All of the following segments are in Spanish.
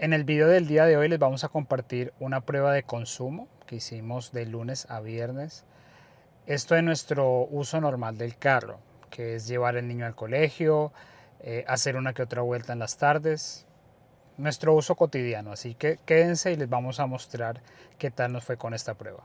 En el video del día de hoy les vamos a compartir una prueba de consumo que hicimos de lunes a viernes. Esto es nuestro uso normal del carro, que es llevar al niño al colegio, hacer una que otra vuelta en las tardes, nuestro uso cotidiano. Así que quédense y les vamos a mostrar qué tal nos fue con esta prueba.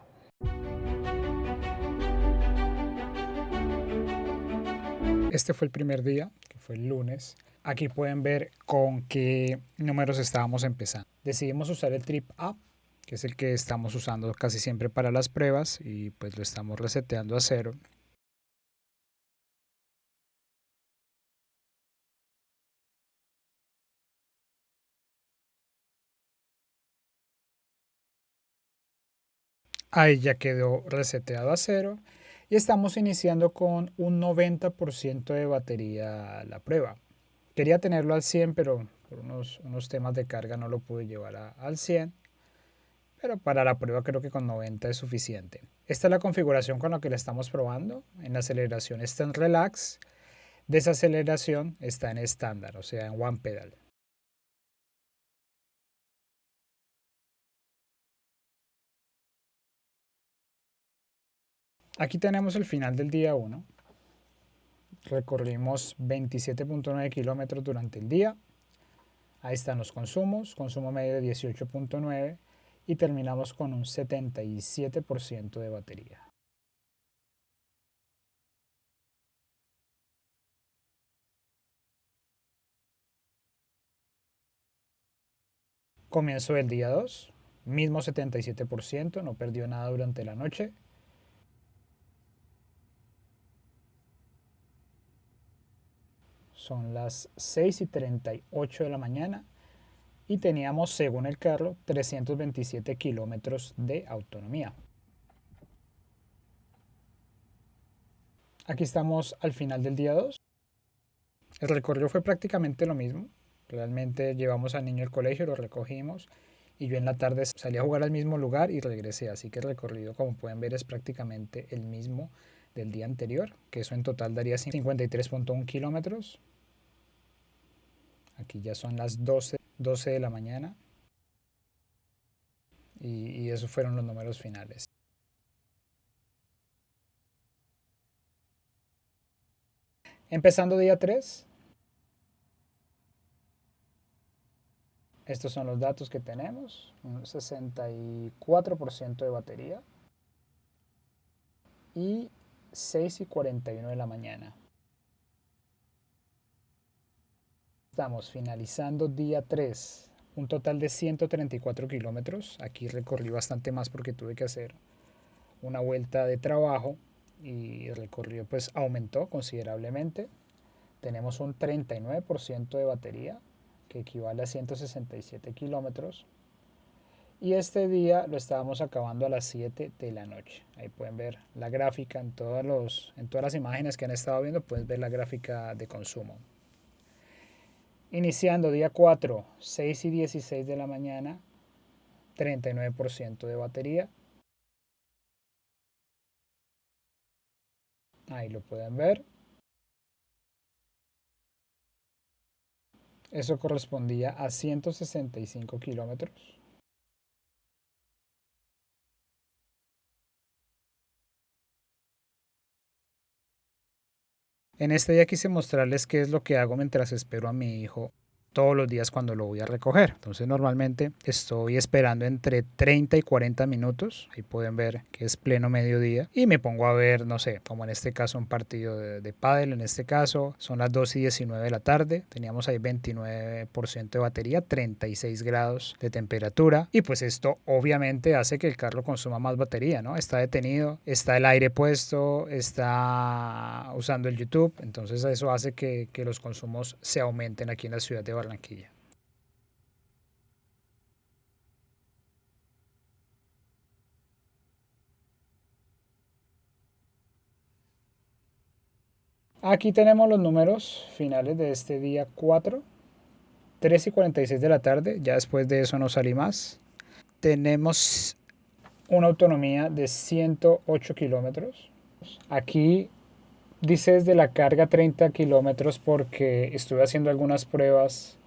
Este fue el primer día, que fue el lunes. Aquí pueden ver con qué números estábamos empezando. Decidimos usar el Trip App, que es el que estamos usando casi siempre para las pruebas, y pues lo estamos reseteando a 0. Ahí ya quedó reseteado a 0 y estamos iniciando con un 90% de batería la prueba. Quería tenerlo al 100, pero por unos temas de carga no lo pude llevar al 100. Pero para la prueba creo que con 90 es suficiente. Esta es la configuración con la que la estamos probando. En aceleración está en relax, desaceleración está en estándar, o sea en one pedal. Aquí tenemos el final del día 1. Recorrimos 27.9 kilómetros durante el día. Ahí están los consumos, consumo medio de 18.9 y terminamos con un 77% de batería. Comienzo del día 2, mismo 77%, no perdió nada durante la noche. Son las 6:38 de la mañana y teníamos, según el carro, 327 kilómetros de autonomía. Aquí estamos al final del día 2. El recorrido fue prácticamente lo mismo. Realmente llevamos al niño al colegio, lo recogimos y yo en la tarde salí a jugar al mismo lugar y regresé. Así que el recorrido, como pueden ver, es prácticamente el mismo del día anterior, que eso en total daría 53.1 kilómetros. Aquí ya son las 12 de la mañana y esos fueron los números finales. Empezando día 3, estos son los datos que tenemos, un 64% de batería y 6:41 de la mañana. Estamos finalizando día 3, un total de 134 kilómetros. Aquí recorrí bastante más porque tuve que hacer una vuelta de trabajo y el recorrido pues aumentó considerablemente. Tenemos un 39% de batería, que equivale a 167 kilómetros. Y este día lo estábamos acabando a las 7 de la noche. Ahí pueden ver la gráfica en todas las imágenes que han estado viendo, pueden ver la gráfica de consumo. Iniciando día 4, 6:16 de la mañana, 39% de batería. Ahí lo pueden ver. Eso correspondía a 165 kilómetros. En este día quise mostrarles qué es lo que hago mientras espero a mi hijo todos los días cuando lo voy a recoger. Entonces normalmente estoy esperando entre 30 y 40 minutos. Ahí pueden ver que es pleno mediodía. Y me pongo a ver, no sé, como en este caso un partido de pádel. En este caso son las 2:19 de la tarde. Teníamos ahí 29% de batería, 36 grados de temperatura. Y pues esto obviamente hace que el carro consuma más batería, ¿no? Está detenido, está el aire puesto, está usando el YouTube. Entonces eso hace que los consumos se aumenten aquí en la ciudad de Barranquilla. Aquí tenemos los números finales de este día 4, 3:46 de la tarde, ya después de eso no salí más. Tenemos una autonomía de 108 kilómetros. Aquí dice desde la carga 30 kilómetros porque estuve haciendo algunas pruebas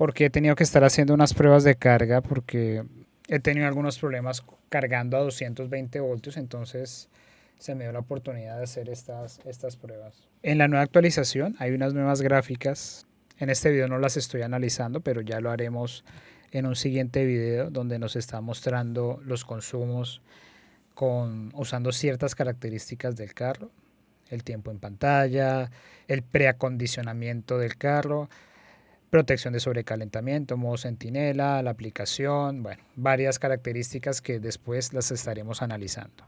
porque he tenido que estar haciendo unas pruebas de carga porque he tenido algunos problemas cargando a 220 voltios, entonces se me dio la oportunidad de hacer estas pruebas. En la nueva actualización hay unas nuevas gráficas. En este video no las estoy analizando, pero ya lo haremos en un siguiente video donde nos está mostrando los consumos usando ciertas características del carro, el tiempo en pantalla, el preacondicionamiento del carro, protección de sobrecalentamiento, modo centinela, la aplicación, bueno, varias características que después las estaremos analizando.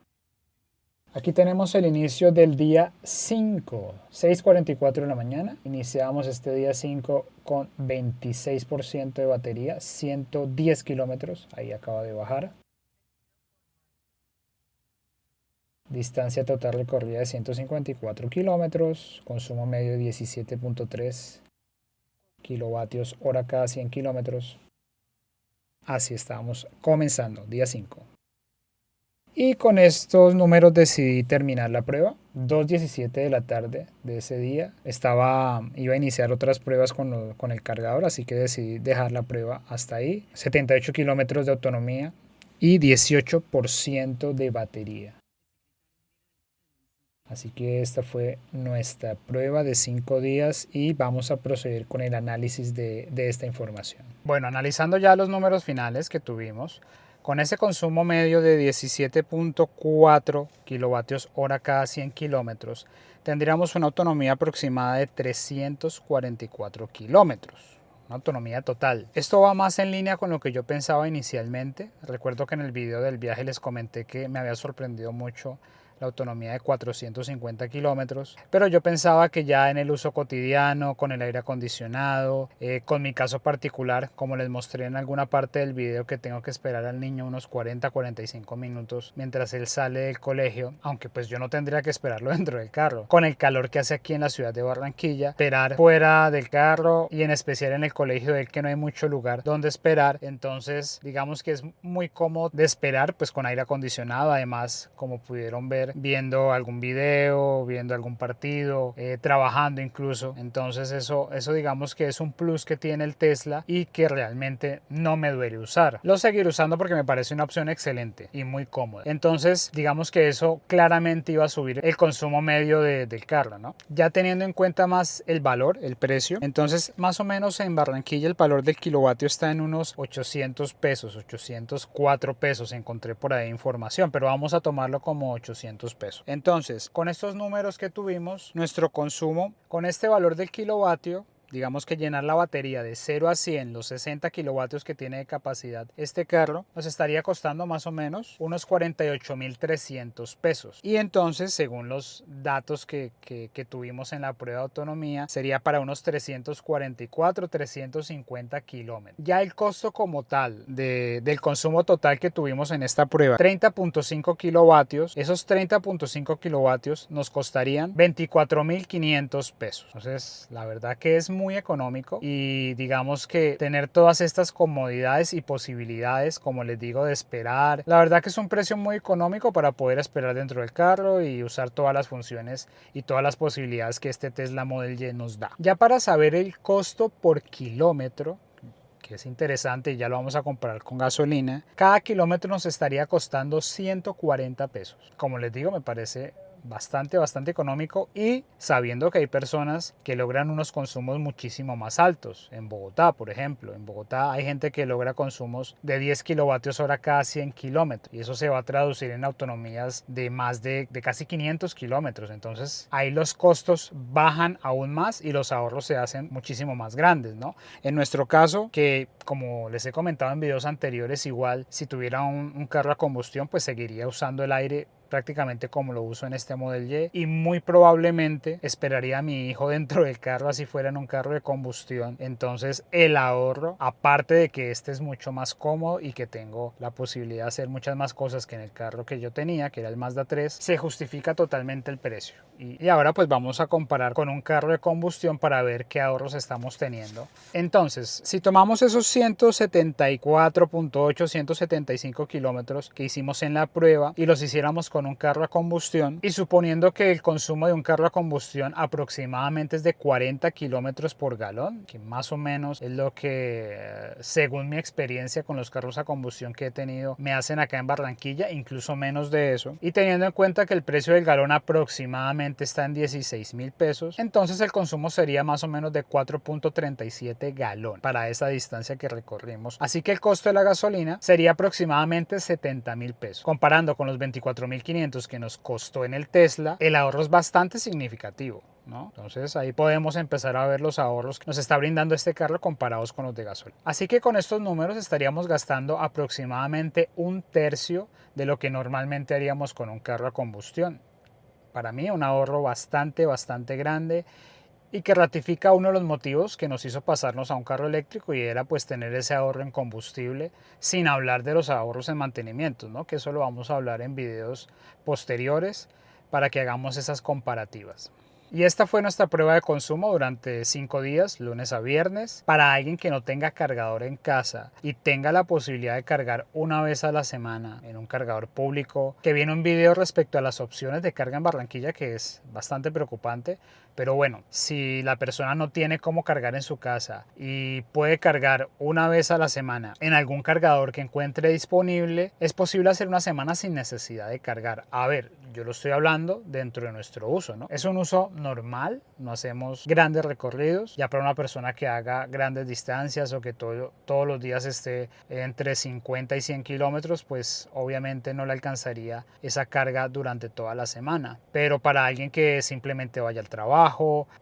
Aquí tenemos el inicio del día 5, 6:44 de la mañana. Iniciamos este día 5 con 26% de batería, 110 kilómetros, ahí acaba de bajar. Distancia total recorrida de 154 kilómetros, consumo medio de 17.3 kilovatios hora cada 100 kilómetros. Así estamos comenzando, día 5. Y con estos números decidí terminar la prueba. 2:17 de la tarde de ese día. Iba a iniciar otras pruebas con el cargador, así que decidí dejar la prueba hasta ahí. 78 kilómetros de autonomía y 18% de batería. Así que esta fue nuestra prueba de 5 días y vamos a proceder con el análisis de esta información. Bueno, analizando ya los números finales que tuvimos, con ese consumo medio de 17.4 kilovatios hora cada 100 kilómetros, tendríamos una autonomía aproximada de 344 kilómetros. Una autonomía total. Esto va más en línea con lo que yo pensaba inicialmente. Recuerdo que en el video del viaje les comenté que me había sorprendido mucho la autonomía de 450 kilómetros, pero yo pensaba que ya en el uso cotidiano, con el aire acondicionado, con mi caso particular, como les mostré en alguna parte del video, que tengo que esperar al niño unos 40-45 minutos mientras él sale del colegio, aunque pues yo no tendría que esperarlo dentro del carro, con el calor que hace aquí en la ciudad de Barranquilla, esperar fuera del carro y en especial en el colegio de él, que no hay mucho lugar donde esperar, entonces digamos que es muy cómodo de esperar pues con aire acondicionado. Además, como pudieron ver, viendo algún video, viendo algún partido, trabajando incluso. Entonces eso digamos que es un plus que tiene el Tesla y que realmente no me duele usar. Lo seguiré usando porque me parece una opción excelente y muy cómoda. Entonces digamos que eso claramente iba a subir el consumo medio del carro, ¿no? Ya teniendo en cuenta más el valor, el precio, entonces más o menos en Barranquilla el valor del kilovatio está en unos 800 pesos, 804 pesos, encontré por ahí información, pero vamos a tomarlo como 800 pesos. Entonces, con estos números que tuvimos, nuestro consumo con este valor del kilovatio, digamos que llenar la batería de 0 a 100, los 60 kilovatios que tiene de capacidad este carro, nos estaría costando más o menos unos 48.300 pesos. Y entonces, según los datos que tuvimos en la prueba de autonomía, sería para unos 344, 350 kilómetros. Ya el costo como tal del consumo total que tuvimos en esta prueba, 30.5 kilovatios, esos 30.5 kilovatios nos costarían 24.500 pesos. Entonces, la verdad que es muy económico y digamos que tener todas estas comodidades y posibilidades, como les digo, de esperar, la verdad que es un precio muy económico para poder esperar dentro del carro y usar todas las funciones y todas las posibilidades que este Tesla Model Y nos da. Ya para saber el costo por kilómetro, que es interesante y ya lo vamos a comparar con gasolina, cada kilómetro nos estaría costando 140 pesos. Como les digo, me parece bastante económico, y sabiendo que hay personas que logran unos consumos muchísimo más altos. En Bogotá, por ejemplo, en Bogotá hay gente que logra consumos de 10 kilovatios hora cada 100 kilómetros y eso se va a traducir en autonomías de más de casi 500 kilómetros. Entonces ahí los costos bajan aún más y los ahorros se hacen muchísimo más grandes, ¿no? En nuestro caso, que como les he comentado en videos anteriores, igual si tuviera un carro a combustión, pues seguiría usando el aire prácticamente como lo uso en este Model Y, y muy probablemente esperaría a mi hijo dentro del carro así fuera en un carro de combustión. Entonces el ahorro, aparte de que este es mucho más cómodo y que tengo la posibilidad de hacer muchas más cosas que en el carro que yo tenía, que era el Mazda 3, se justifica totalmente el precio. Y ahora pues vamos a comparar con un carro de combustión para ver qué ahorros estamos teniendo. Entonces, si tomamos esos 174.8, 175 kilómetros que hicimos en la prueba y los hiciéramos con con un carro a combustión y suponiendo que el consumo de un carro a combustión aproximadamente es de 40 kilómetros por galón, que más o menos es lo que, según mi experiencia con los carros a combustión que he tenido, me hacen acá en Barranquilla, incluso menos de eso. Y teniendo en cuenta que el precio del galón aproximadamente está en 16.000 pesos, entonces el consumo sería más o menos de 4.37 galón para esa distancia que recorrimos. Así que el costo de la gasolina sería aproximadamente 70.000 pesos. Comparando con los 24.500 que nos costó en el Tesla, el ahorro es bastante significativo, ¿no? Entonces ahí podemos empezar a ver los ahorros que nos está brindando este carro comparados con los de gasolina. Así que con estos números estaríamos gastando aproximadamente un tercio de lo que normalmente haríamos con un carro a combustión. Para mí un ahorro bastante grande y que ratifica uno de los motivos que nos hizo pasarnos a un carro eléctrico y era pues tener ese ahorro en combustible, sin hablar de los ahorros en mantenimiento, ¿no? Que eso lo vamos a hablar en videos posteriores para que hagamos esas comparativas. Y esta fue nuestra prueba de consumo durante 5 días, lunes a viernes. Para alguien que no tenga cargador en casa y tenga la posibilidad de cargar una vez a la semana en un cargador público, que viene un video respecto a las opciones de carga en Barranquilla que es bastante preocupante. Pero bueno, si la persona no tiene cómo cargar en su casa y puede cargar una vez a la semana en algún cargador que encuentre disponible, es posible hacer una semana sin necesidad de cargar. A ver, yo lo estoy hablando dentro de nuestro uso, ¿no? Es un uso normal, no hacemos grandes recorridos. Ya para una persona que haga grandes distancias o que todos los días esté entre 50 y 100 kilómetros, pues obviamente no le alcanzaría esa carga durante toda la semana. Pero para alguien que simplemente vaya al trabajo,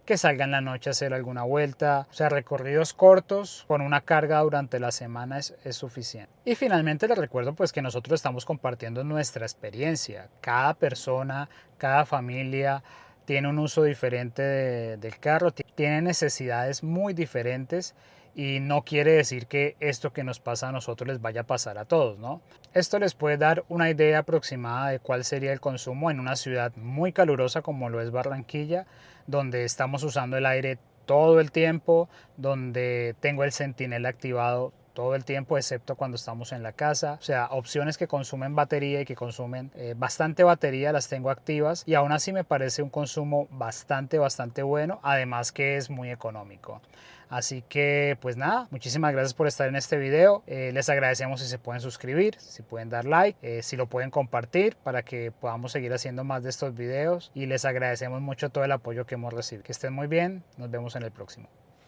que salga en la noche a hacer alguna vuelta, o sea, recorridos cortos con una carga durante la semana es suficiente. Y finalmente les recuerdo pues que nosotros estamos compartiendo nuestra experiencia. Cada persona, cada familia tiene un uso diferente del carro, tiene necesidades muy diferentes y no quiere decir que esto que nos pasa a nosotros les vaya a pasar a todos, ¿no? Esto les puede dar una idea aproximada de cuál sería el consumo en una ciudad muy calurosa como lo es Barranquilla, donde estamos usando el aire todo el tiempo, donde tengo el centinela activado todo el tiempo, excepto cuando estamos en la casa. O sea, opciones que consumen batería y que consumen bastante batería las tengo activas y aún así me parece un consumo bastante bueno, además que es muy económico. Así que pues nada, muchísimas gracias por estar en este video. Les agradecemos si se pueden suscribir, si pueden dar like, si lo pueden compartir para que podamos seguir haciendo más de estos videos y les agradecemos mucho todo el apoyo que hemos recibido. Que estén muy bien, nos vemos en el próximo.